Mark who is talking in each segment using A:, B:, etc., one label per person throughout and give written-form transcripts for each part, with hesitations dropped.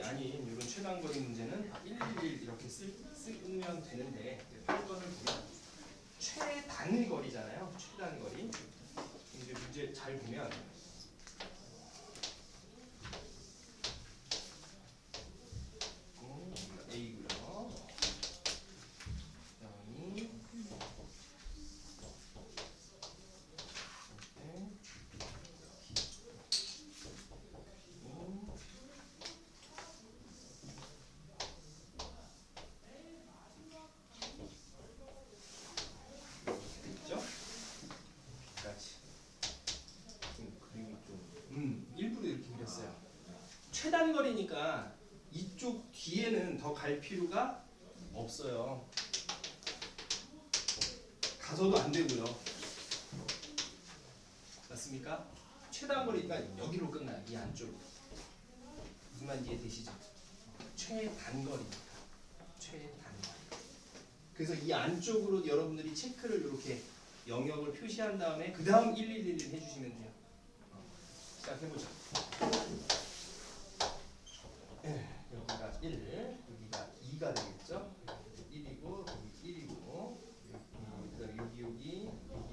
A: 아닌 이런 최단거리 문제는 111 이렇게 쓰면 되는데 8번을 보면 최단거리잖아요. 최단거리. 이제 문제 잘 보면 A고요. 그다음이 일부러 이렇게 그렸어요. 최단거리니까 이쪽 뒤에는 더 갈 필요가 없어요. 가서도 안 되고요. 맞습니까? 최단거리니까 여기로 끝나요. 이 안쪽으로. 무슨 말인지 이해되시죠? 최단거리니까. 최단거리. 그래서 이 안쪽으로 여러분들이 체크를 이렇게 영역을 표시한 다음에 그 다음 111 해주시면 돼요. 시작해보죠. 여기가 1, 여기가 2가 되겠죠? 1이고 여기 1이고 그다음에 여기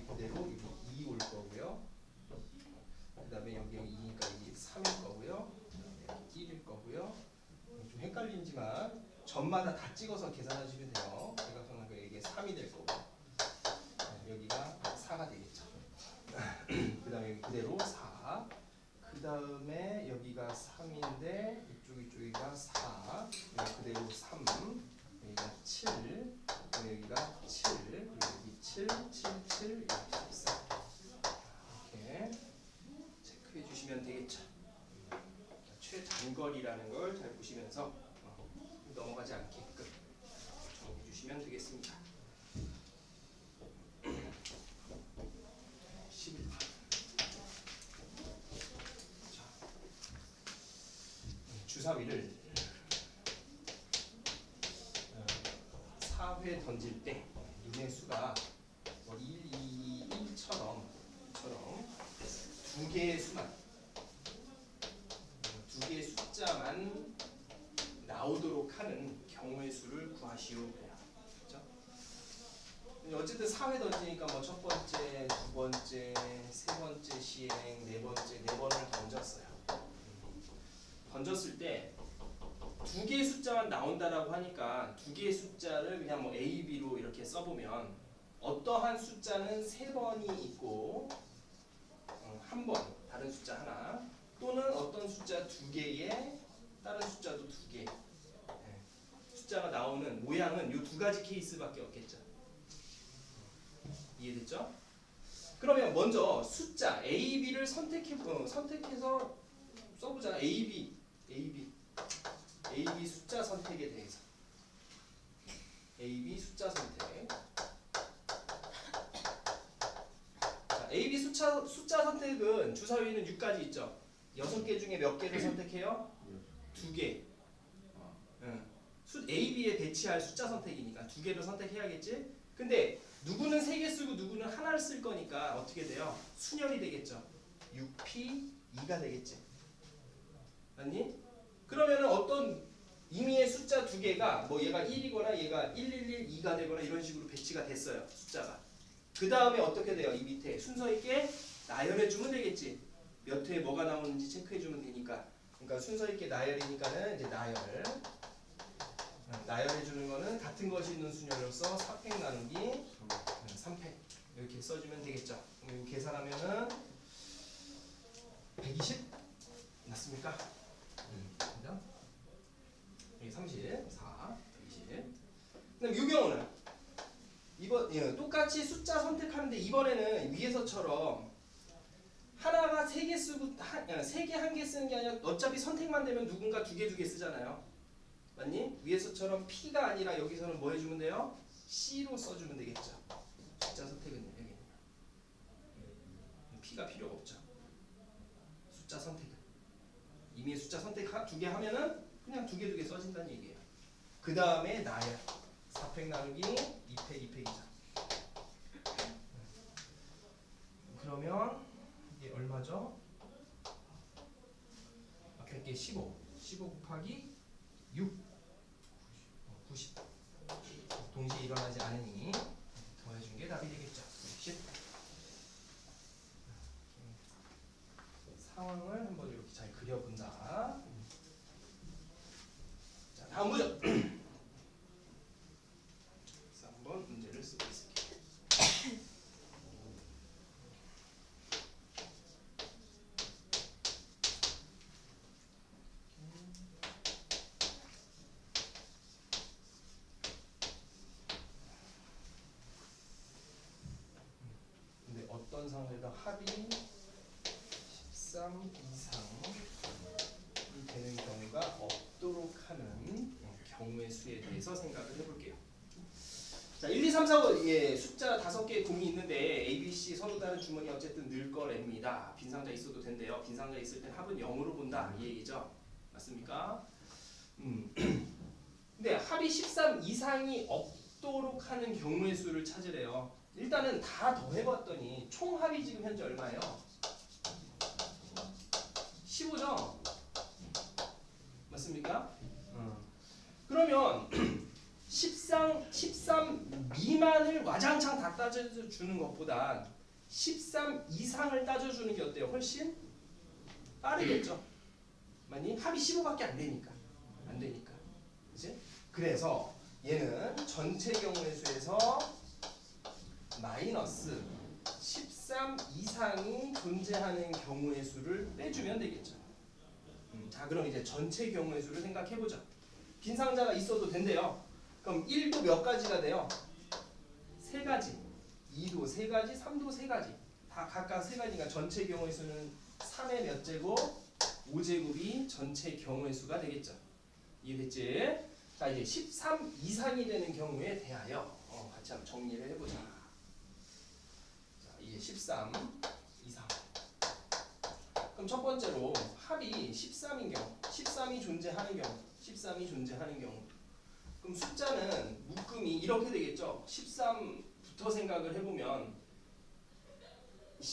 A: 그대로 여기 2 올 거고요. 그다음에 여기 2니까 여기 3일 거고요. 그다음에 1일 거고요. 좀 헷갈리지만 점마다 다 찍어서 계산하시면 돼요. 대각선은 이게 3이 될 거고 여기가 4가 되겠죠. 그다음에 여기 그대로 4. 그 다음에 여기가 3인데 이쪽이가 4, 여기 그대로 3, 여기가 7, 여기가 7, 그리고 여기 7, 7, 7 이렇게 있어요. 이렇게 체크해 주시면 되겠죠. 최단거리라는 걸 잘 보시면서 넘어가지 않게끔 정해 주시면 되겠습니다. 11번. 주사위를 4회 던질 때 눈의 수가 1, 2, 1처럼 두 개의 수만, 두 개의 숫자만 나오도록 하는 경우의 수를 구하시오. 그렇죠? 어쨌든 4회 던지니까 뭐 첫 번째, 두 번째, 세 번째 시행, 네 번째, 네 번을 던졌어요. 던졌을 때 두 개의 숫자만 나온다라고 하니까 두 개의 숫자를 그냥 뭐 A, B로 이렇게 써보면 어떠한 숫자는 세 번이 있고 한 번 다른 숫자 하나 또는 어떤 숫자 두 개에 다른 숫자도 두 개 숫자가 나오는 모양은 이 두 가지 케이스밖에 없겠죠. 이해됐죠? 그러면 먼저 숫자 A, B를 선택해서 써보자. A, B 숫자 선택에 대해서 A, B 숫자 선택. 자, A, B 숫자 선택은 주사위는 6가지 있죠. 6개 중에 몇 개를 선택해요? 2개. A, B에 배치할 숫자 선택이니까 2개를 선택해야겠지? 근데 누구는 3개 쓰고 누구는 하나를 쓸 거니까 어떻게 돼요? 순열이 되겠죠. 6P 2가 되겠지. 맞니? 그러면은 어떤 임의의 숫자 2개가 뭐 얘가 1이거나 얘가 1112가 되거나 이런 식으로 배치가 됐어요. 숫자가. 그 다음에 어떻게 돼요? 이 밑에 순서 있게 나열해 주면 되겠지. 몇 회에 뭐가 나오는지 체크해 주면 되니까. 그러니까 순서 있게 나열이니까는 이제 나열해 주는 거는 같은 것이 있는 순열로서 4팩 나누기 3팩 이렇게 써주면 되겠죠. 그럼 이거 계산하면은 120 맞습니까? 여기 34, 120. 그럼 이 경우는 똑같이 숫자 선택하는데 이번에는 위에서처럼 하나가 3개 쓰고 3개 1개 쓰는 게 아니라 어차피 선택만 되면 누군가 2개 쓰잖아요. 맞니? 위에서처럼 P가 아니라 여기서는 뭐 해주면 돼요? C로 써주면 되겠죠. 숫자 선택은요. 여기는 P가 필요가 없죠. 숫자 선택은 이미 숫자 선택 2개 하면은 그냥 2개 써진다는 얘기예요. 그 다음에 나열 4팩 나누기 2팩이죠. 그러면 이게 얼마죠? 앞에 게 15 곱하기 6, 90. 동시에 일어나지 않으니 더해준 게 답이 되겠죠. 60. 상황을 한번 이렇게 잘 그려본다. 자, 다음 문제. 그래서 한번 문제를 쓰고 있을게요. 근데 어떤 상황에서 합이 13 이상이 되는 경우가 없도록 하는 경우의 수에 대해서 생각을 해볼게요. 자, 1, 2, 3, 4, 5 예, 숫자 5개의 공이 있는데 A, B, C 서로 다른 주머니 어쨌든 늘 거랍니다. 빈상자 있어도 된대요. 빈상자 있을 땐 합은 0으로 본다 이 얘기죠. 맞습니까? 근데 합이 13 이상이 없도록 하는 경우의 수를 찾으래요. 일단은 다 더해봤더니 총 합이 지금 현재 얼마예요? 15죠? 맞습니까? 그러면 13 미만을 와장창 다 따져주는 것보다 13 이상을 따져주는 게 어때요? 훨씬 빠르겠죠? 만약 합이 15밖에 안 되니까. 그치? 그래서 얘는 전체 경우의 수에서 마이너스 13 이상이 존재하는 경우의 수를 빼주면 되겠죠. 자, 그럼 이제 전체 경우의 수를 생각해보죠. 빈상자가 있어도 된대요. 그럼 1도 몇 가지가 돼요? 3가지. 2도 3가지, 3도 3가지. 다 각각 3가지니까 전체 경우의 수는 3의 몇 제곱? 5제곱이 전체 경우의 수가 되겠죠. 이해됐지? 자, 이제 13 이상이 되는 경우에 대하여 같이 한번 정리를 해보자. 자, 이게 13 이상. 그럼 첫 번째로 합이 13인 경우, 13이 존재하는 경우. 그럼 숫자는 묶음이 이렇게 되겠죠. 13부터 생각을 해보면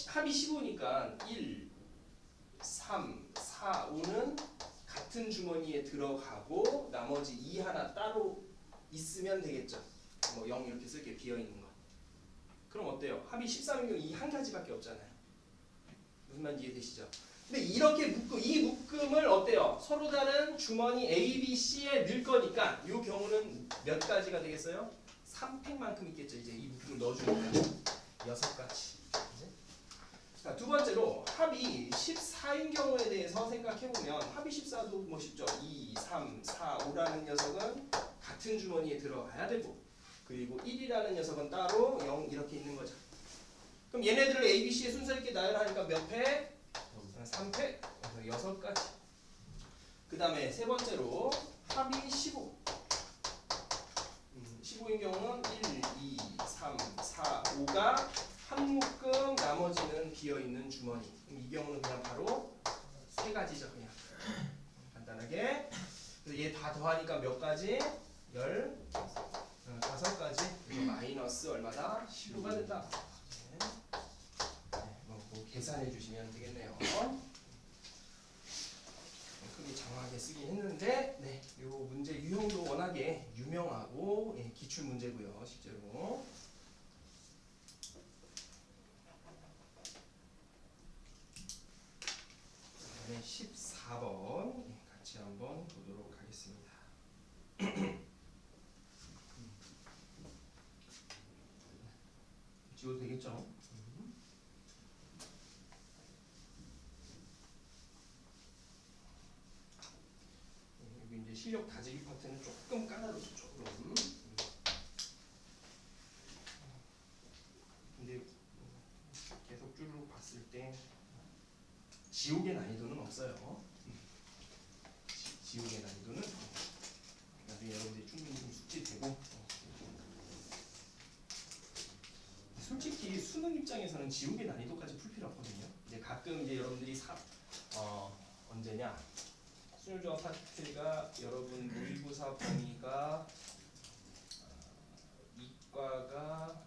A: 합이 15니까 1, 3, 4, 5는 같은 주머니에 들어가고 나머지 2 하나 따로 있으면 되겠죠. 뭐 0 이렇게 쓸게 비어있는 거. 그럼 어때요? 합이 13인 경우 이 한 가지밖에 없잖아요. 무슨 말인지 이해되시죠? 근데 이렇게 이 묶음을 어때요? 서로 다른 주머니 A, B, C에 넣을 거니까 이 경우는 몇 가지가 되겠어요? 3팩만큼 있겠죠. 이제 이 묶음을 넣어주니까 6가지. 자, 두 번째로 합이 14인 경우에 대해서 생각해보면 합이 14도 뭐 쉽죠. 2, 3, 4, 5라는 녀석은 같은 주머니에 들어가야 되고 그리고 1이라는 녀석은 따로 0 이렇게 있는 거죠. 그럼 얘네들을 A, B, C의 순서 있게 나열하니까 몇 팩? 3팩. 그래서 6가지. 그 다음에 세 번째로 합이 15. 15인 경우는 1, 2, 3, 4, 5가 한 묶음 나머지는 비어있는 주머니. 그럼 이 경우는 그냥 바로 3가지죠. 그냥 간단하게. 그래서 얘 다 더하니까 몇 가지? 15가지. 그래서 마이너스 얼마다? 15가 된다. 뭐 계산해 주시면 되겠네요. 크게 장황하게 쓰긴 했는데, 네, 이 문제 유형도 워낙에 유명하고 기출 문제고요, 실제로. 그다음에 14번 같이 한번 보도록 하겠습니다. 지워도 되겠죠? 여기 이제 실력 다지기 파트는 조금 까다롭죠, 조금. 근데 계속 쭉 봤을 때 지옥의 난이도는 없어요. 지옥의 난이도는 나중에 여러분들이 충분히 좀 숙지되고. 솔직히 수능 입장에서는 지옥의 난이도까지 풀 필요 없거든요. 이제 가끔 이제 여러분들이 언제냐? 수능조합 파트가 여러분 모의고사 범위가 이과가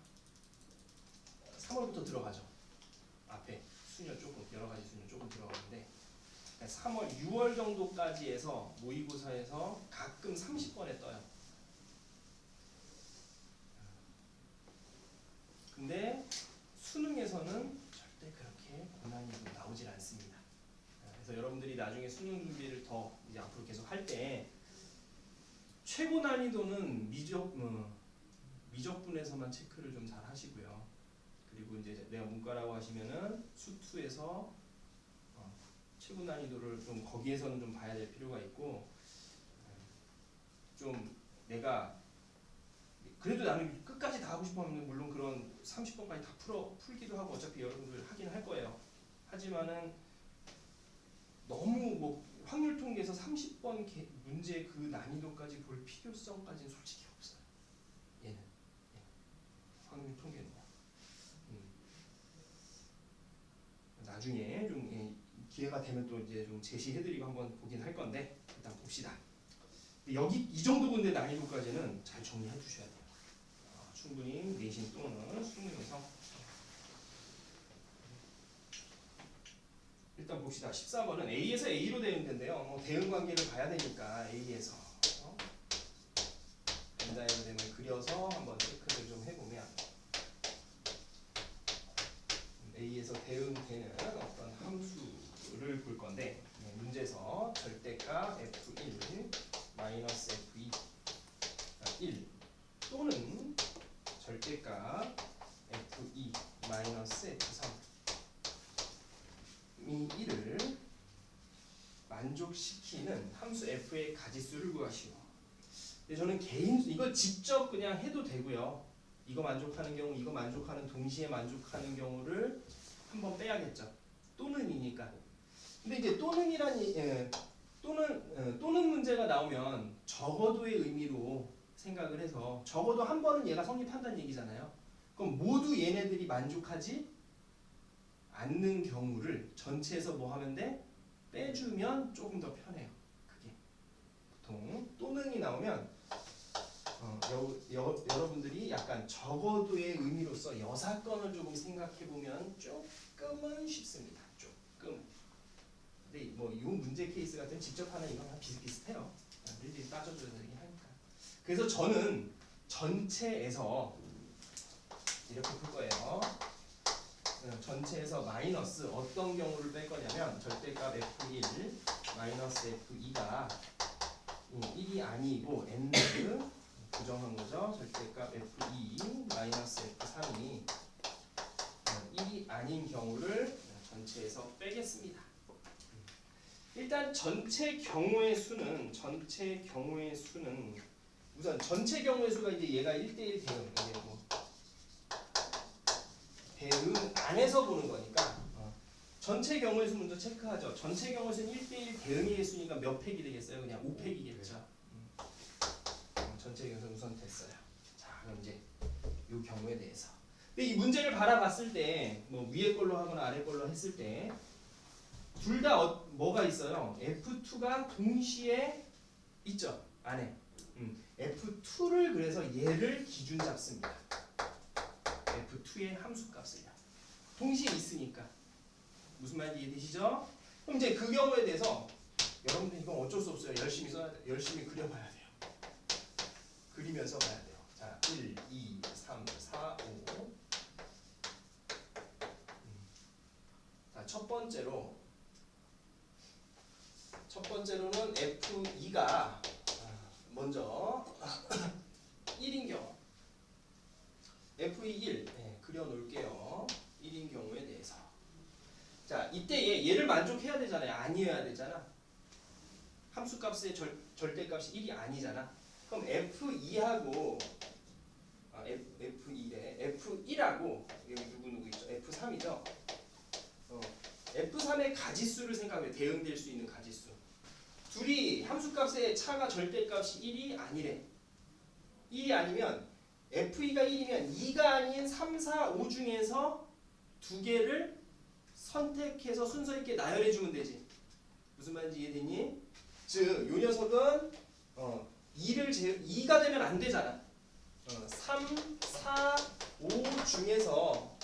A: 3월부터 들어가죠. 앞에 수녀 조금 여러 가지 수녀 조금 들어가는데 3월, 6월 정도까지 해서 모의고사에서 가끔 30번에 떠요. 근데 수능에서는 절대 그렇게 고난이도 나오질 않습니다. 그래서 여러분들이 나중에 수능 준비를 더 이제 앞으로 계속 할 때 최고 난이도는 미적분에서만 체크를 좀 잘 하시고요. 그리고 이제 내가 문과라고 하시면은 수투에서 최고 난이도를 좀 거기에서는 좀 봐야 될 필요가 있고, 좀 내가 그래도 나는 끝까지 다 하고 싶으면 물론 그런 30번까지 다 풀기도 하고 어차피 여러분들 하긴 할 거예요. 하지만은 너무 뭐 확률 통계에서 30번 문제 그 난이도까지 볼 필요성까지는 솔직히 없어요. 얘는 확률 통계는요. 나중에 좀 기회가 되면 또 이제 좀 제시해드리고 한번 보긴 할 건데 일단 봅시다. 여기 이 정도 근데 난이도까지는 잘 정리해 두셔야 돼요. 충분히 내신 또는 수능에서 일단 봅시다. 14번은 A에서 A로 되는 텐데요. 대응 관계를 봐야 되니까 A에서 벤다이어그램을 그려서 한번 체크를 좀 해보면 A에서 대응되는 어떤 함수를 볼 건데 문제에서 절대값 F1 마이너스 F2 1 또는 절대값 F2 마이너스 F3 이 1을 만족시키는 함수 F의 가지수를 구하시오. 근데 저는 이거 직접 그냥 해도 되고요. 이거 만족하는 경우, 이거 만족하는 동시에 만족하는 경우를 한번 빼야겠죠. 또는이니까. 근데 이제 또는 문제가 나오면 적어도의 의미로 생각을 해서 적어도 한 번은 얘가 성립한다는 얘기잖아요. 그럼 모두 얘네들이 만족하지 않는 경우를 전체에서 뭐 하면 돼? 빼주면 조금 더 편해요. 그게 보통 또는이 나오면 여러분들이 약간 적어도의 의미로서 여사건을 조금 생각해보면 조금은 쉽습니다. 조금. 근데 뭐 이 문제 케이스 같은 직접 하는 이거랑 비슷비슷해요. 일일이 따져줘야 되긴 하니까. 그래서 저는 전체에서 이렇게 풀 거예요. 전체에서 마이너스 어떤 경우를 뺄 거냐면 절대값 F1 마이너스 F2가 1이 아니고 n를 부정한 거죠. 절대값 F2 마이너스 F3이 1이 아닌 경우를 전체에서 빼겠습니다. 일단 전체 경우의 수는 우선 전체 경우의 수가 이제 얘가 1대1 대응, 이게 뭐 대응 안에서 보는 거니까 전체 경우의 수 먼저 체크하죠. 전체 경우의 수는 1대1 대응의 개수니까 몇 팩이 되겠어요? 그냥 5팩이겠죠. 전체 경우는 우선 됐어요. 자, 그럼 이제 이 경우에 대해서. 근데 이 문제를 바라봤을 때 뭐 위에 걸로 하거나 아래 걸로 했을 때 둘 다 뭐가 있어요? F2가 동시에 있죠. 안에. F2를 그래서 얘를 기준 잡습니다. F2의 함수값을요. 동시에 있으니까. 무슨 말인지 이해되시죠? 그럼 이제 그 경우에 대해서 여러분들 이건 어쩔 수 없어요. 열심히 써야 돼. 열심히 그려봐야 돼요. 그리면서 봐야 돼요. 자, 1, 2, 3, 4, 5. 자, 첫 번째로는 F2가 먼저 1인 경우. F2 1 그려놓을게요. 1인 경우에 대해서. 자, 이때 얘를 만족해야 되잖아요. 아니어야 되잖아. 함수값의 절대값이 1이 아니잖아. 그럼 F2하고 F2래. F1하고 여기 누구 있죠? F3이죠. F3의 가지수를 생각해. 대응될 수 있는 가지수. 둘이 함수값의 차가 절대값이 1이 아니래. 1이 아니면 F2가 1이면 2가 아닌 3, 4, 5 중에서 두 개를 선택해서 순서 있게 나열해 주면 되지. 무슨 말인지 이해되니? 즉, 요 녀석은 2가 되면 안 되잖아. 3, 4, 5 중에서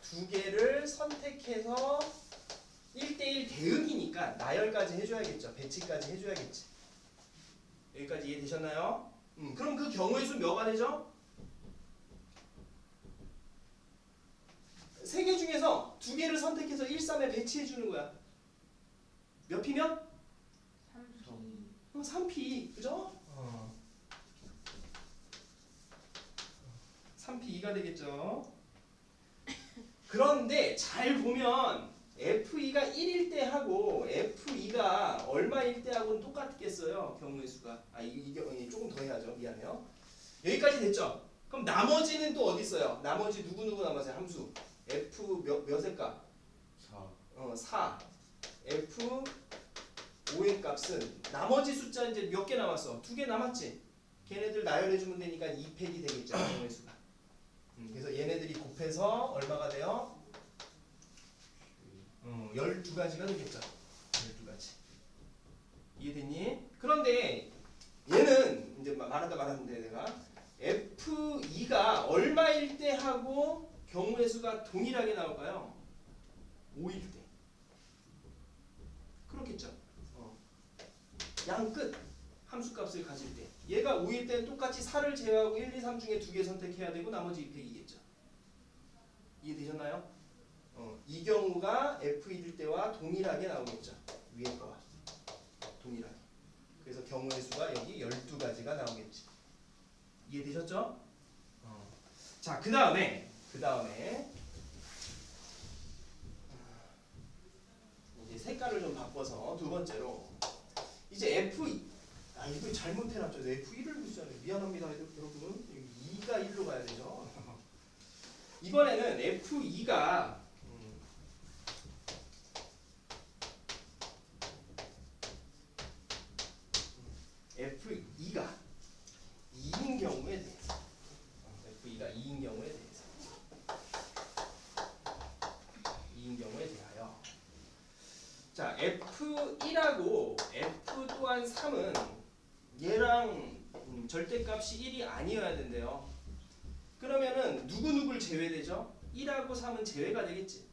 A: 두 개를 선택해서 1대1 대응이니까 나열까지 해줘야겠죠. 배치까지 해줘야겠지. 여기까지 이해되셨나요? 그럼 그 경우의 수 몇가 되죠? 3개 중에서 2개를 선택해서 1, 3에 배치해주는 거야. 몇 P면? 3P. 그죠? 3P2가 되겠죠. 그런데 잘 보면 F2가 1일 때 하고 F2가 얼마일 때 하고는 똑같겠어요. 경우의 수가. 이게 조금 더 해야죠. 미안해요. 여기까지 됐죠? 그럼 나머지는 또 어디 있어요? 나머지 누구 남았어요? 함수. F 몇일까?
B: 4.
A: 4. F5의 값은 나머지 숫자 이제 몇 개 남았어? 2개 남았지? 걔네들 나열해주면 되니까 2팩이 되겠죠. 경우의 수가. 그래서 얘네들이 곱해서 얼마가 돼요? 12가지가 되겠죠. 12가지. 이해됐니? 그런데 얘는 이제 말하다 말았는데 내가 F2가 얼마일 때 하고 경우의 수가 동일하게 나올까요? 5일 때. 그렇겠죠. 양 끝. 함수값을 가질 때. 얘가 5일 때는 똑같이 4를 제외하고 1, 2, 3 중에 2개 선택해야 되고 나머지 2팩이겠죠. 이해되셨나요? 이 경우가 F1일 때와 동일하게 나오겠죠. 위에 거와 동일하게. 그래서 경우의 수가 여기 12가지가 나오겠지. 이해되셨죠? 자, 그 다음에 이제 색깔을 좀 바꿔서 두 번째로 이제 이거 잘못해놨죠. F1을 무시하네. 미안합니다, 여러분. 2가 1로 가야 되죠. 이번에는 F2가 F2가 2인 경우에 대해서 F2가 2인 경우에 대해서 2인 경우에 대하여 자 F1하고 F 또한 3은 얘랑 절대값이 1이 아니어야 된대요. 그러면은 누구누구를 제외되죠? 1하고 3은 제외가 되겠지.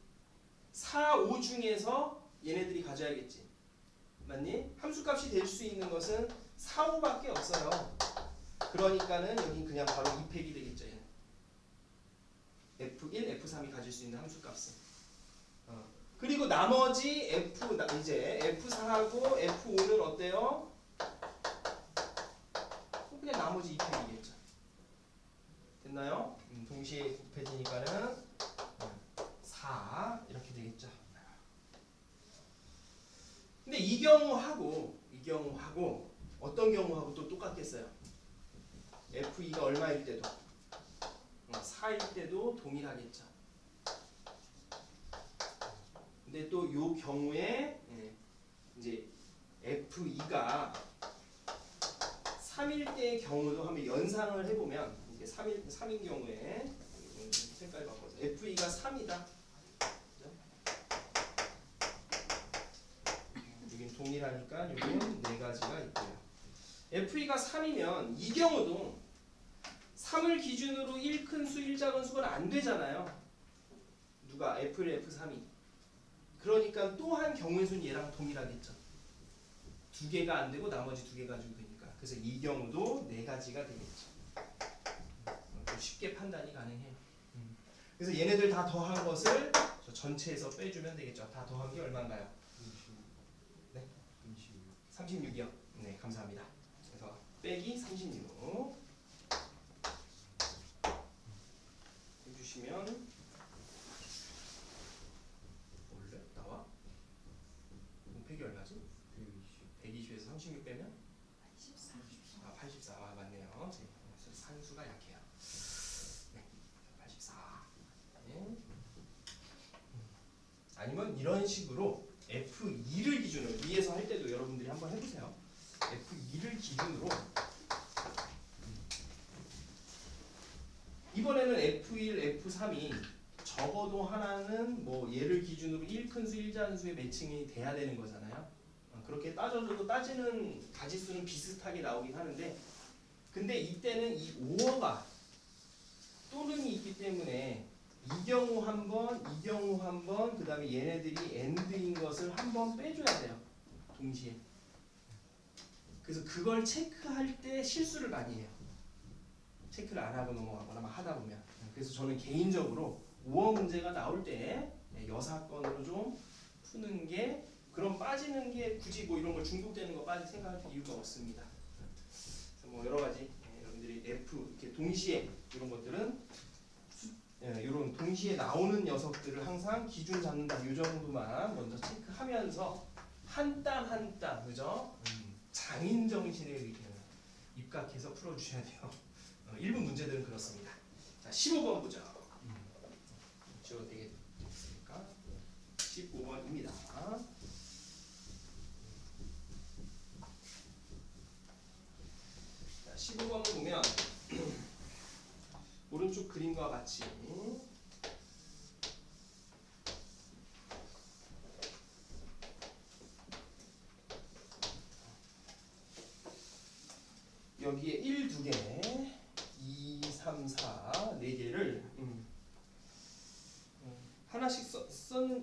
A: 4, 5 중에서 얘네들이 가져야겠지. 맞니? 함수값이 될 수 있는 것은 4, 5밖에 없어요. 그러니까는 여긴 그냥 바로 2팩이 되겠죠. 얘는. F1, F3이 가질 수 있는 함수값은. 그리고 나머지 이제 F4하고 F5는 어때요? 그냥 나머지 2팩이겠죠. 됐나요? 동시에 곱해지니까는 4 이렇게 되겠죠. 근데 이 경우하고 어떤 경우하고 또 똑같겠어요? F2가 얼마일 때도 4일 때도 동일하겠죠. 근데 또 이 경우에 이제 F2가 3일 때의 경우도 한번 연상을 해보면 이게 3인 경우에 색깔 바꿔서 F2가 3이다. 여긴 동일하니까 여기는 4가지가 있고요. F2가 3이면 이 경우도 3을 기준으로 1 큰 수, 1 작은 수가 안 되잖아요. 누가? F1, F3이. 그러니까 또 한 경우의 수는 얘랑 동일하겠죠. 2개가 안 되고 나머지 2개 가지고 되니까. 그래서 이 경우도 4가지가 되겠죠. 쉽게 판단이 가능해요. 그래서 얘네들 다 더한 것을 저 전체에서 빼주면 되겠죠. 다 더한 게 얼마인가요? 36이요. 네, 감사합니다. 그래서 빼기 36 해주시면 원래 나와? 곱하기 얼마지? 120에서 36 빼면? 84. 맞네요. 산수가 약해요. 네, 84. 네. 아니면 이런 식으로 F2를 기준으로 위에서 할 때도 여러분들이 한번 해보세요. F2를 기준으로 이번에는 F1, F3이 적어도 하나는 뭐 얘를 기준으로 1 큰 수, 1 작은 수의 매칭이 돼야 되는 거잖아요. 그렇게 따져줘도 따지는 가지수는 비슷하게 나오긴 하는데 근데 이때는 이 5어가 또는이 있기 때문에 이 경우 한 번, 이 경우 한 번, 그 다음에 얘네들이 AND인 것을 한 번 빼줘야 돼요. 동시에. 그래서 그걸 체크할 때 실수를 많이 해요. 체크를 안 하고 넘어가거나 막 하다 보면. 그래서 저는 개인적으로 5어 문제가 나올 때 여사건으로 좀 푸는 게, 그럼 빠지는 게 굳이 뭐 이런 걸 중복되는 거 빠질 생각할 이유가 없습니다. 그래서 뭐 여러 가지 여러분들이 F 이렇게 동시에 이런 것들은 이런 동시에 나오는 녀석들을 항상 기준 잡는다. 이 정도만 먼저 체크하면서 한 땀 한 땀, 그죠? 장인 정신을 입각해서 풀어주셔야 돼요. 1분 문제들은 그렇습니다. 자, 15번 보죠. 지워도 되겠습니까? 15번입니다. 자, 15번을 보면 오른쪽 그림과 같이 여기에 1, 2개, 2, 3, 4, 4개를 하나씩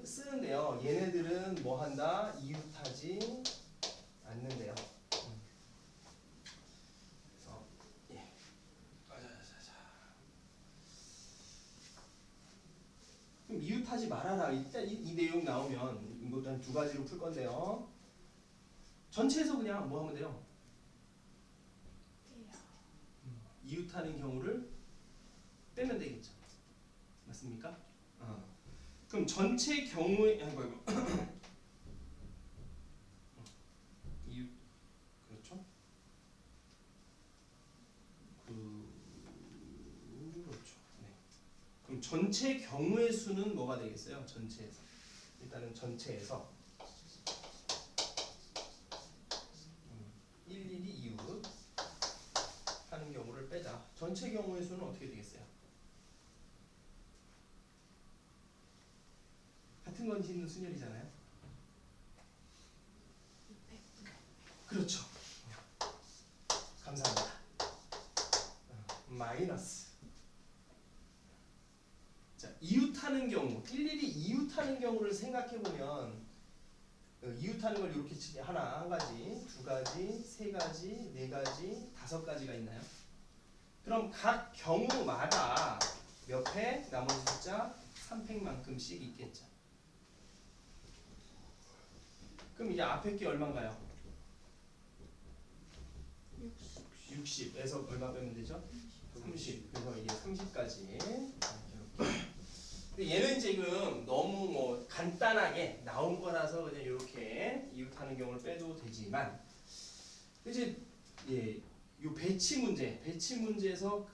A: 쓰는데요. 얘네들은 뭐 한다? 이웃하지 않는데요. 그래서 예. 그럼 이웃하지 말아라. 일단 이 내용 나오면 이것도 한 두 가지로 풀 건데요. 전체에서 그냥 뭐 하면 돼요? 이웃하는 경우를 빼면 되겠죠. 맞습니까? 그럼 전체 경우에 이웃 그렇죠? 그렇죠. 네. 그럼 전체 경우의 수는 뭐가 되겠어요? 전체에서 일단은 전체에서 일일이 이웃 하는 경우를 빼자. 전체 경우의 수는 어떻게 되겠어요? 같은 건 있는 순열이잖아요. 그렇죠. 감사합니다. 마이너스. 자, 이웃하는 경우, 일일이 이웃하는 경우를 생각해 보면 이웃하는 걸 이렇게 하나, 한 가지, 두 가지, 세 가지, 네 가지, 다섯 가지가 있나요? 그럼 각 경우마다 몇 팩, 나머지 숫자 3팩만큼씩 있겠죠. 그럼 이제 앞에 게 얼마인가요? 60에서 얼마 빼면 되죠? 30. 그래서 이게 30까지. 근데 얘는 지금 너무 뭐 간단하게 나온 거라서 그냥 이렇게 이웃하는 경우를 빼도 되지만, 이제 요 배치 문제에서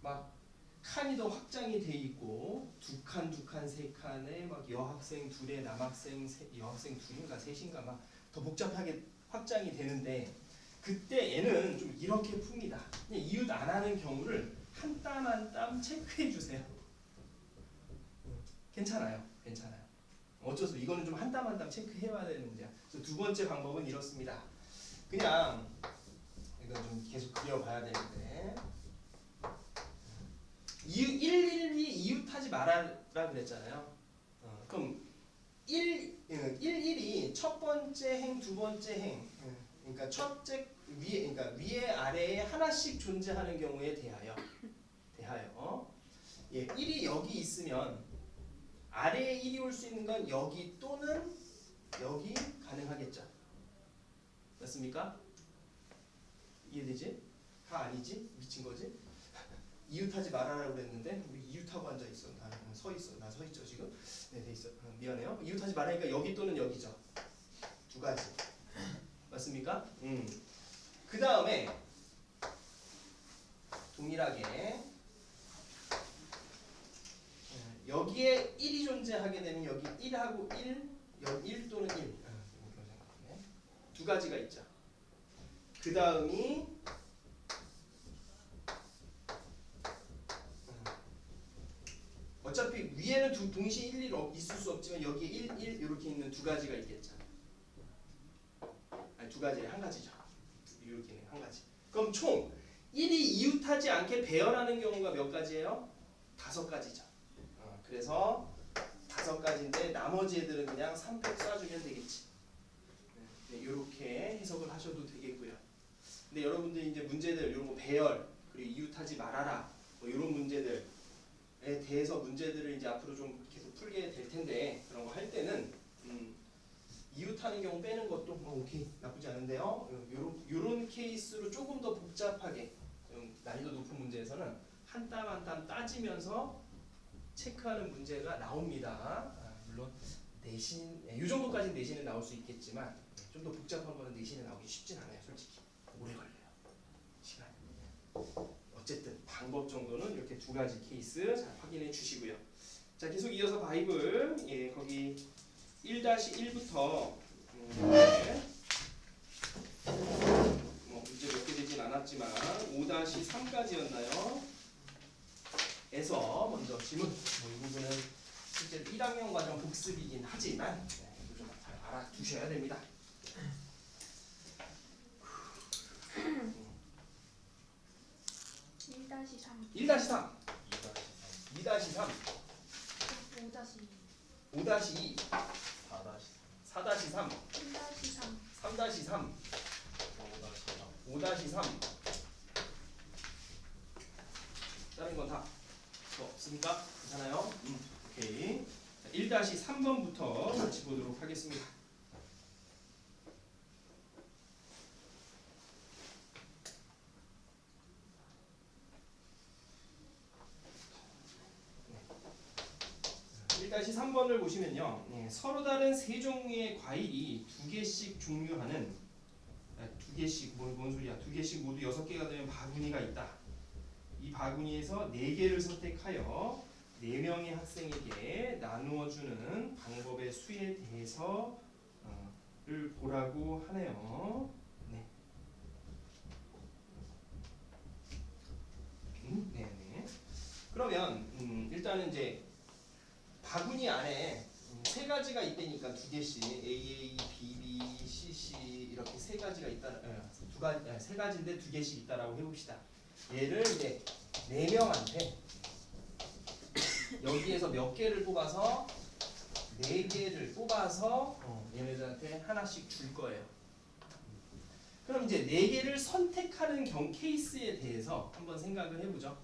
A: 막 칸이 더 확장이 돼 있고 두 칸, 세 칸에 막 여학생 둘에 남학생 여학생 둘인가 셋인가 막 더 복잡하게 확장이 되는데, 그때 얘는 좀 이렇게 풉니다. 그냥 이웃 안 하는 경우를 한 땀 한 땀 체크해 주세요. 괜찮아요. 어쩔 수 없어. 이거는 좀 한 땀 한 땀 체크해야 되는 문제야. 그래서 두 번째 방법은 이렇습니다. 그냥 이건 좀 계속 그려봐야 되는데, 일일이 이웃하지 말아라 그랬잖아요. 그럼 일일이 첫 번째 행, 두 번째 행, 그러니까 첫째 그러니까 위에 아래에 하나씩 존재하는 경우에 대하여, 예, 1이 여기 있으면 아래에 1이 올 수 있는 건 여기 또는 여기 가능하겠죠. 맞습니까? 이해되지? 다 아니지? 미친 거지? 이웃하지 말아라고 그랬는데 우리 이웃하고 앉아 있어. 나 서 있어. 나 서 있죠 지금? 네, 돼 있어. 미안해요. 이웃하지 말라니까 여기 또는 여기죠. 두 가지. 맞습니까? 그 다음에 동일하게 여기에 1이 존재하게 되면 여기 1하고 1, 여기 1 또는 1. 두 가지가 있죠. 그 다음이 어차피 위에는 동시에 1, 1 있을 수 없지만 여기에 1, 1 이렇게 있는 두 가지가 있겠죠. 아니 두 가지, 한 가지죠. 이렇게 있는 한 가지. 그럼 총 1이 이웃하지 않게 배열하는 경우가 몇 가지예요? 5가지죠. 그래서 5가지인데 나머지 애들은 그냥 3팩 쏴주면 되겠지. 네, 이렇게 해석을 하셔도 되겠고요. 근데 여러분들이 이제 문제들 이런 거 배열 그리고 이웃하지 말아라 뭐 이런 문제들에 대해서 문제들을 이제 앞으로 좀 계속 풀게 될 텐데 그런 거 할 때는 이웃하는 경우 빼는 것도 오케이 나쁘지 않은데요. 요런 케이스로 조금 더 복잡하게 좀 난이도 높은 문제에서는 한 땀 한 땀 따지면서 체크하는 문제가 나옵니다. 물론 내신 이 정도까지 내신에 나올 수 있겠지만 좀 더 복잡한 거는 내신에 나오기 쉽진 않아요. 솔직히 오래 걸려요. 시간이. 어쨌든 방법 정도는 이렇게 2가지 케이스 잘 확인해 주시고요. 자 계속 이어서 바이블 거기 1-1부터 뭐 문제 몇 개 되진 않았지만 5-3까지였나요? 에서 먼저 지문 이 부분은 실제로 1학년 과정 복습이긴 하지만 이거 좀 잘 알아두셔야 됩니다.
B: 1-3
A: 1-3 2-3 5-2 4-3 3-3 5-3 다른 건 다 없습니까? 괜찮아요? 오케이. 1-3번부터 같이 보도록 하겠습니다. 네. 1-3번을 보시면요. 서로 다른 세 종류의 과일이 2개씩 종류하는 2개씩 뭔 소리야? 2개씩 모두 6개가 되면 바구니가 있다. 이 바구니에서 4개를 선택하여 4명의 학생에게 나누어주는 방법의 수에 대해서 를 보라고 하네요. 네. 네네. 그러면 일단은 이제 바구니 안에 3가지가 있다니까 2개씩 AA, BB, CC 이렇게 3가지가 있다. 3가지인데 2개씩 있다라고 해봅시다. 얘를 이제 4명한테 여기에서 몇 개를 뽑아서 4개를 뽑아서 얘네들한테 하나씩 줄 거예요. 그럼 이제 4개를 선택하는 케이스에 대해서 한번 생각을 해보죠.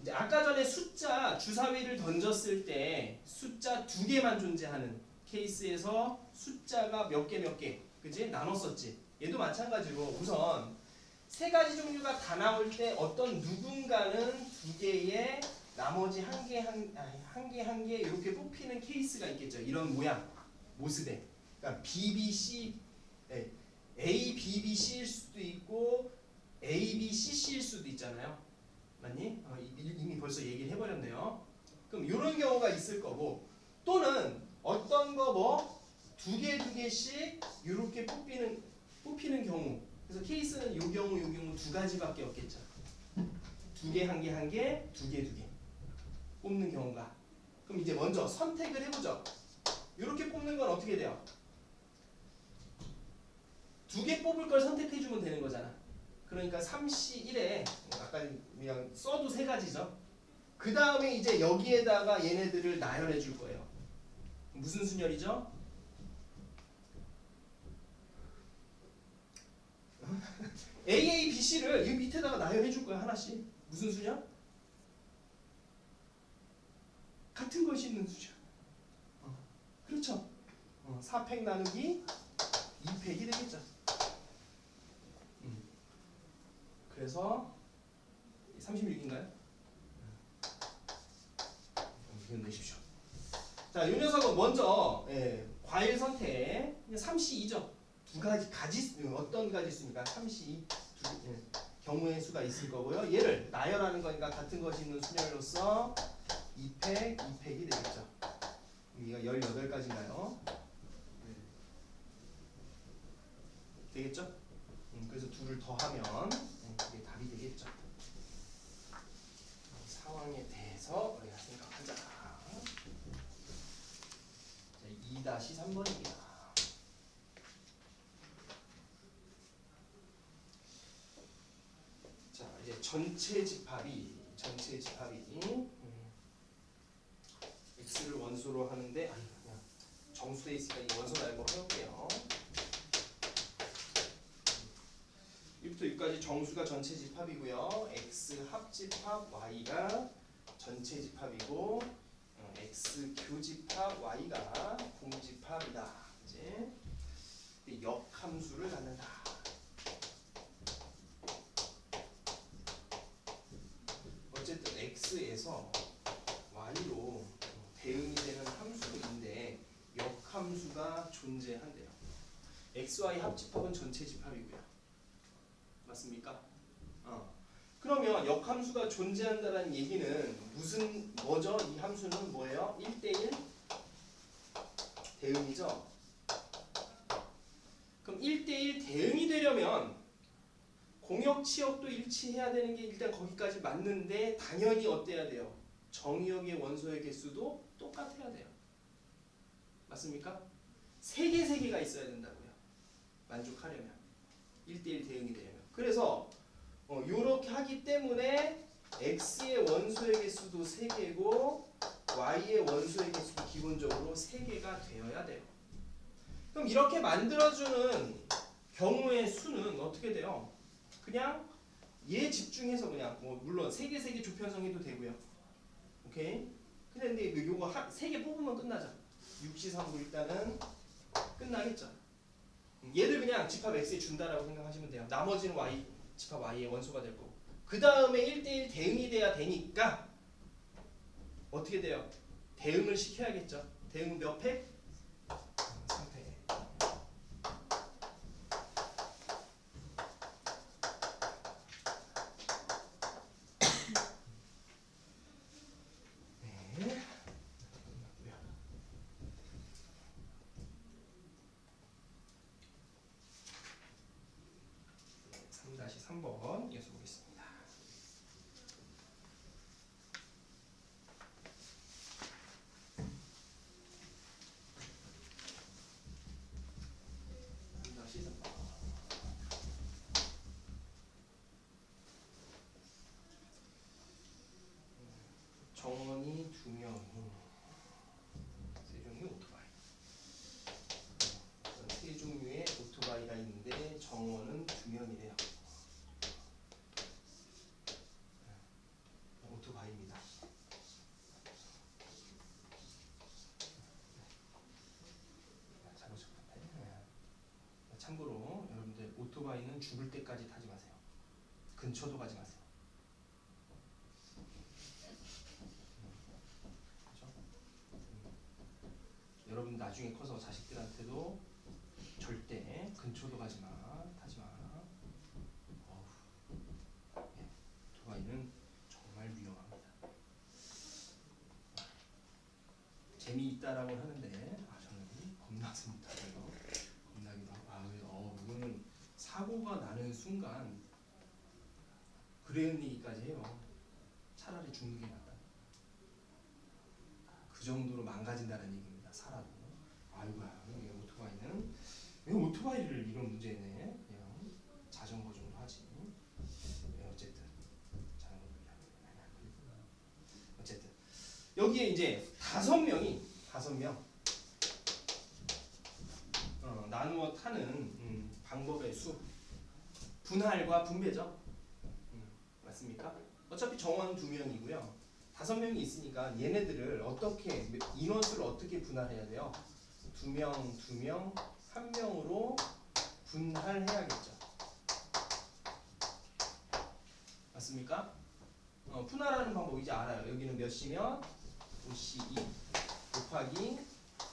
A: 이제 아까 전에 숫자 주사위를 던졌을 때 숫자 2개만 존재하는 케이스에서 숫자가 몇 개, 그지? 나눴었지. 얘도 마찬가지로 우선 3가지 종류가 다 나올 때 어떤 누군가는 2개에 나머지 한 개 이렇게 뽑히는 케이스가 있겠죠. 이런 모양, 모습에. 그러니까 BBC, A, B, B, C일 수도 있고 A, B, C, C일 수도 있잖아요. 맞니? 이미 벌써 얘기를 해버렸네요. 그럼 이런 경우가 있을 거고 또는 어떤 거 뭐 2개씩 이렇게 뽑히는 경우. 그래서 케이스는 요 경우 2가지밖에 없겠죠. 2개, 1개, 2개 뽑는 경우가. 그럼 이제 먼저 선택을 해보죠. 이렇게 뽑는 건 어떻게 돼요? 2개 뽑을 걸 선택해주면 되는 거잖아. 그러니까 3C1에 아까 그냥 써도 3가지죠. 그 다음에 이제 여기에다가 얘네들을 나열해 줄 거예요. 무슨 순열이죠? A, B, C를 이 밑에다가 나열해 줄 거야. 하나씩. 무슨 수냐? 같은 것이 있는 수죠. 그렇죠. 4팩 나누기 2팩이 되겠죠. 그래서 36인가요? 이건 내십시오. 자, 이 녀석은 먼저 과일 선택 3C2죠. 2가지 어떤 가지수입니까? 3C2 경우의 수가 있을 거고요. 얘를 나열하는 거니까 같은 것이 있는 순열로서 2팩, 2팩이 되겠죠. 여기가 18가지인가요? 되겠죠? 그래서 2를 더하면 그게 답이 되겠죠. 상황에 대해서 우리가 생각하자. 자, 2-3번입니다. 자, 이제 전체 집합이 전체 집합이 x를 원소로 하는데 아니 그냥 정수돼 있으니까 이 원소 말고 해볼게요. 1부터 6까지 정수가 전체 집합이고요. x 합집합 y가 전체 집합이고 x 교집합 y가 공집합이다. 이제 역함수를 갖는다. 어쨌든 x에서 y로 대응이 되는 함수인데 역함수가 존재한대요. xy 합집합은 전체 집합이고요. 맞습니까? 그러면 역함수가 존재한다는 얘기는 뭐죠? 이 함수는 뭐예요? 1대1 대응이죠. 그럼 1대1 대응이 되려면 공역 치역도 일치해야 되는 게 일단 거기까지 맞는데 당연히 어때야 돼요? 정의역의 원소의 개수도 똑같아야 돼요. 맞습니까? 3개가 있어야 된다고요. 만족하려면 1대1 대응이 되려면. 그래서 요렇게 하기 때문에 x의 원소의 개수도 3개고 y의 원소의 개수도 기본적으로 3개가 되어야 돼요. 그럼 이렇게 만들어주는 경우의 수는 어떻게 돼요? 그냥 얘 집중해서 그냥 물론 3개 조편성해도 되고요. 오케이? 근데 요거 3개 뽑으면 끝나죠. 6시3부 일단은 끝나겠죠. 얘를 그냥 집합 x에 준다라고 생각하시면 돼요. 나머지는 y 집합 y의 원소가 될 거고. 그 다음에 1대1 대응이 돼야 되니까 어떻게 돼요? 대응을 시켜야겠죠. 대응 몇 팩? 3팩. 네. 3-3번 이어서 보겠습니다. 정원이 2명이 세 종류 오토바이. 세 종류의 오토바이가 있는데 정원은 2명이래요. 오토바이입니다. 참고로 여러분들 오토바이는 죽을 때까지 타지 마세요. 근처도 가지 마세요. 그렇죠? 여러분 나중에 커서 자식들한테도 절대 근처도 가지 마, 타지 마. 네, 오토바이는 정말 위험합니다. 재미있다라고 하는데 저는 겁나습니다. 겁나기도 하고 이거는 사고가 나는 순간 그런 얘기까지 해요. 차라리 죽는 게 낫다. 그 정도로 망가진다는 얘기입니다. 살아도. 아이고야, 오토바이는 왜 오토바이를 이런 문제네. 그냥 자전거 정도 하지. 어쨌든 자전거 어쨌든 여기에 이제 5명 나누어 타는 방법의 수, 분할과 분배죠. 맞습니까? 어차피 정원은 2명이고요. 5명이 있으니까 얘네들을 어떻게 인원수를 어떻게 분할해야 돼요? 2명, 2명, 1명으로 분할해야겠죠. 맞습니까? 분할하는 방법 이제 알아요. 여기는 몇 시면 5C2 곱하기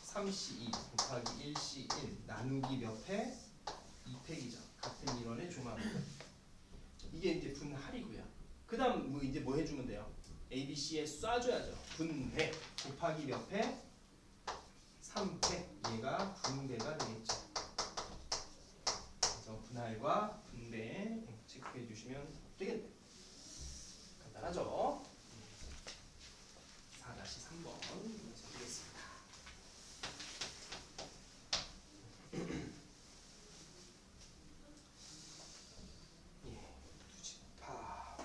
A: 3C2 곱하기 1C1 나누기 몇 팩? 2팩이죠. 같은 인원의 조망. 이게 이제 분할이고요. 그 다음 이제 뭐 해주면 돼요? ABC에 쏴줘야죠. 분배 곱하기 몇 팩? 3팩. 얘가 분배가 되겠죠. 그래서 분할과 분배 체크해 주시면 되겠네요. 간단하죠? 4-3번 보겠습니다. 두 집합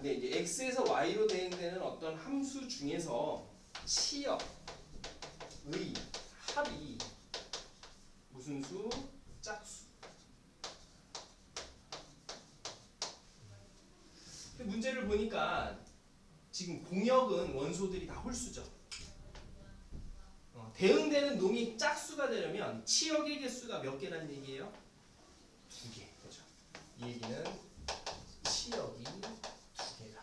A: 근데 이제 x에서 y로 대응되는 어떤 함수 중에서 치역의 합이 무슨 수? 짝수. 근데 문제를 보니까 지금 공역은 원소들이 다 홀수죠. 대응되는 놈이 짝수가 되려면 치역의 개수가 몇 개라는 얘기예요? 2개. 그렇죠. 이 얘기는 치역이 2개다.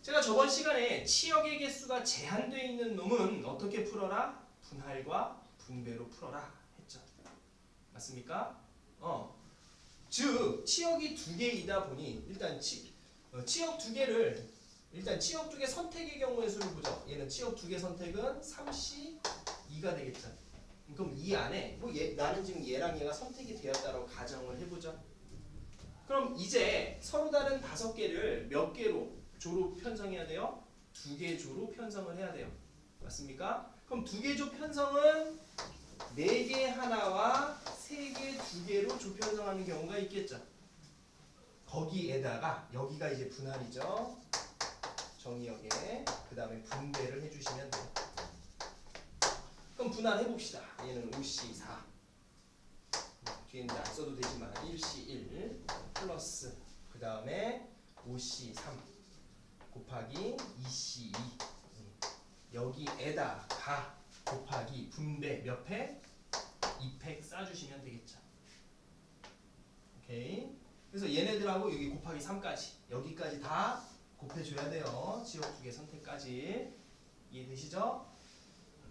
A: 제가 저번 시간에 치역의 개수가 제한되어 있는 놈은 어떻게 풀어라? 분할과 분배로 풀어라 했죠. 맞습니까? 즉 치역이 2개이다 보니 일단 치역 2개를 일단 치역 2개 선택의 경우의 수를 보죠. 얘는 치역 2개 선택은 3C2가 되겠죠. 그럼 이 안에 나는 지금 얘랑 얘가 선택이 되었다고 가정을 해보죠. 그럼 이제 서로 다른 5개를 몇 개로 조로 편성해야 돼요? 2개 조로 편성을 해야 돼요. 맞습니까? 그럼 2개 조 편성은 4개 하나와 3개 2개로 조 편성하는 경우가 있겠죠. 거기에다가 여기가 이제 분할이죠. 정의역에 그 다음에 분배를 해주시면 돼요. 그럼 분할해 봅시다. 얘는 5C4 뒤에 이제 안 써도 되지만 1C1 플러스 그 다음에 5C3 곱하기 2C2 여기에다가 곱하기 분배 몇 팩? 2팩 싸주시면 되겠죠. 오케이. 그래서 얘네들하고 여기 곱하기 3까지 여기까지 다 곱해줘야 돼요. 지역 2개 선택까지. 이해되시죠?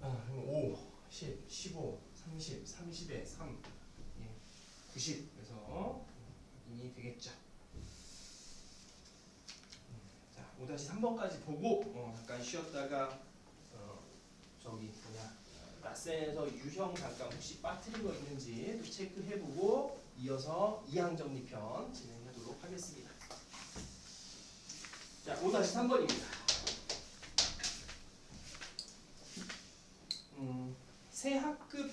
A: 5, 10, 15, 30, 30에 3, 90. 그래서 확인이 되겠죠. 자, 5-3번까지 보고 잠깐 쉬었다가 저기 라센에서 유형 잠깐 혹시 빠뜨린 거 있는지 또 체크해보고 이어서 이항정리편 진행하도록 하겠습니다. 자, 5-3번입니다. 새 학급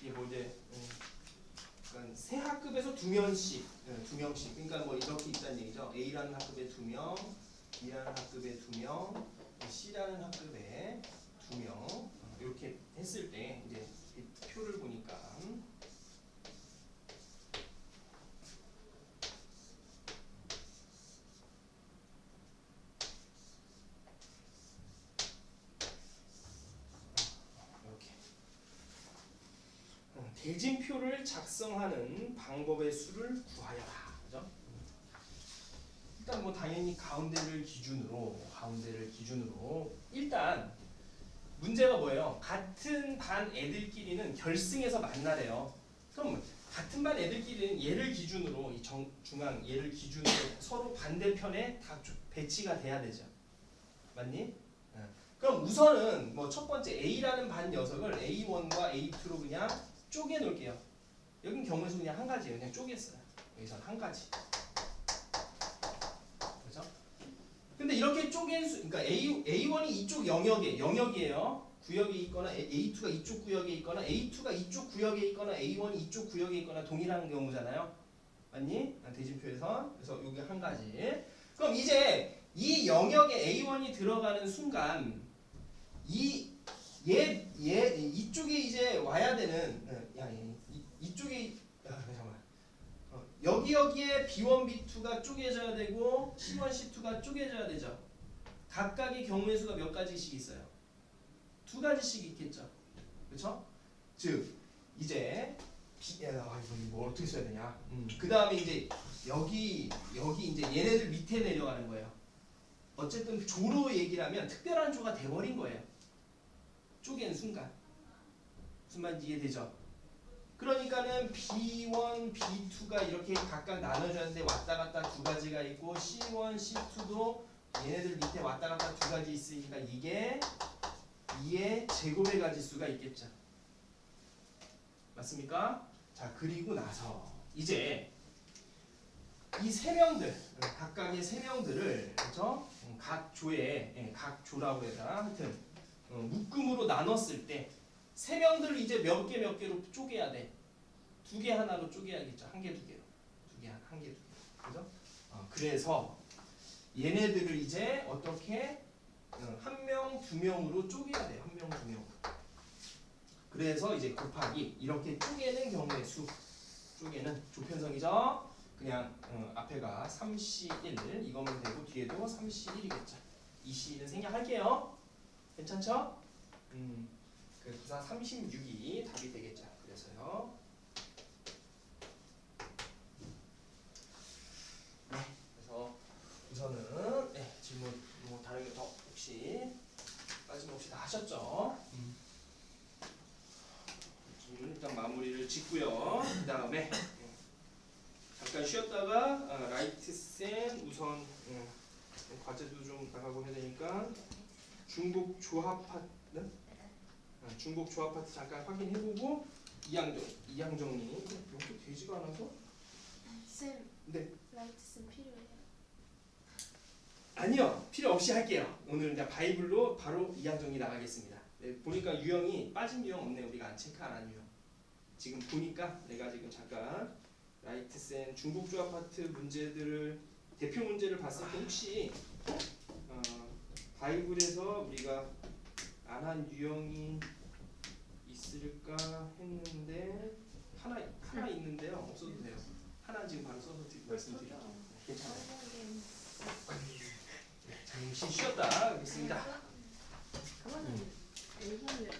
A: 이게 뭐 이제 그러니까 새 학급에서 2명씩 그러니까 뭐 이렇게 있다는 얘기죠. A라는 학급에 2명, B라는 학급에 2명, C라는 학급에 2명 이렇게 했을 때 이제 표를 보니까 대진표를 작성하는 방법의 수를 구하여라. 그죠? 일단 뭐 당연히 가운데를 기준으로 일단 문제가 뭐예요? 같은 반 애들끼리는 결승에서 만나래요. 그럼 같은 반 애들끼리는 얘를 기준으로 이 중앙 얘를 기준으로 서로 반대편에 다 배치가 돼야 되죠. 맞니? 그럼 우선은 뭐 첫 번째 A라는 반 녀석을 A1과 A2로 그냥 쪼개 놓을게요. 여긴 경우에서 그냥 한 가지예요. 그냥 쪼갰어요. 여기선 한 가지. 그렇죠? 근데 이렇게 쪼갠 그러니까 A1이 이쪽 영역이에요. 구역에 있거나 A2가 이쪽 구역에 있거나 A2가 이쪽 구역에 있거나 A1이 이쪽 구역에 있거나 동일한 경우잖아요. 맞니? 대진표에서. 그래서 여기 한 가지. 그럼 이제 이 영역에 A1이 들어가는 순간 이쪽에 이제 와야 되는 이쪽에 잠깐만 여기에 B1, B2가 쪼개져야 되고 C1, C2가 쪼개져야 되죠. 각각의 경우의 수가 몇 가지씩 있어요? 2가지씩 있겠죠. 그렇죠? 즉 이제 이거 뭐 어떻게 써야 되냐? 그 다음에 이제 여기 이제 얘네들 밑에 내려가는 거예요. 어쨌든 조로 얘기를 하면 특별한 조가 돼버린 거예요. 쪼갠 순간. 무슨 말인지 이해되죠? 그러니까는 B1, B2가 이렇게 각각 나눠졌는데 왔다 갔다 2가지가 있고 C1, C2도 얘네들 밑에 왔다 갔다 2가지 있으니까 이게 2의 제곱의 가지수가 있겠죠. 맞습니까? 자, 그리고 나서 이제 이 세 명들 각각의 세 명들을 그렇죠? 각 조에 각 조라고 해야 되나? 하여튼 묶음으로 나눴을 때 세 명들을 이제 몇 개로 쪼개야 돼. 2개 하나로 쪼개야겠죠. 1개, 2개로. 한 개, 2개. 그죠? 그래서 얘네들을 이제 어떻게 한 명, 두 명으로 쪼개야 돼요. 한 명, 두 명으로. 그래서 이제 곱하기 이렇게 쪼개는 경우의 수. 쪼개는 조편성이죠. 그냥 앞에가 3C1 이거면 되고 뒤에도 3C1이겠죠. 2C는 생략할게요. 괜찮죠? 그래서 36이 답이 되겠죠. 그래서요. 네. 그래서 우선은 질문 뭐 다른 게 더 혹시 빠짐없이 다 하셨죠? 질문 일단 마무리를 짓고요. 그 다음에 잠깐 쉬었다가 라이트센 우선 과제도 좀 나가고 해야 되니까 중복 조합 파트 중복 조합 파트 잠깐 확인해보고 이항정님 이렇게 되지가 않아서
B: 쌤,
A: 네
B: 라이트 쌤 필요해요?
A: 아니요 필요 없이 할게요. 오늘 그냥 바이블로 바로 이항정이 나가겠습니다. 네, 보니까 유형이 빠진 유형 없네. 우리가 안 체크 안 한 유형. 지금 보니까 내가 지금 잠깐 라이트센 중복 조합 파트 문제들을 대표 문제를 봤을 때 혹시 바이블에서 우리가 안 한 유형이 있을까 했는데 하나 있는데요. 없어도 돼요. 하나 지금 바로 써서 말씀드릴게요. 괜찮아요. 잠시 쉬었다 하겠습니다.
B: 그거는 일본을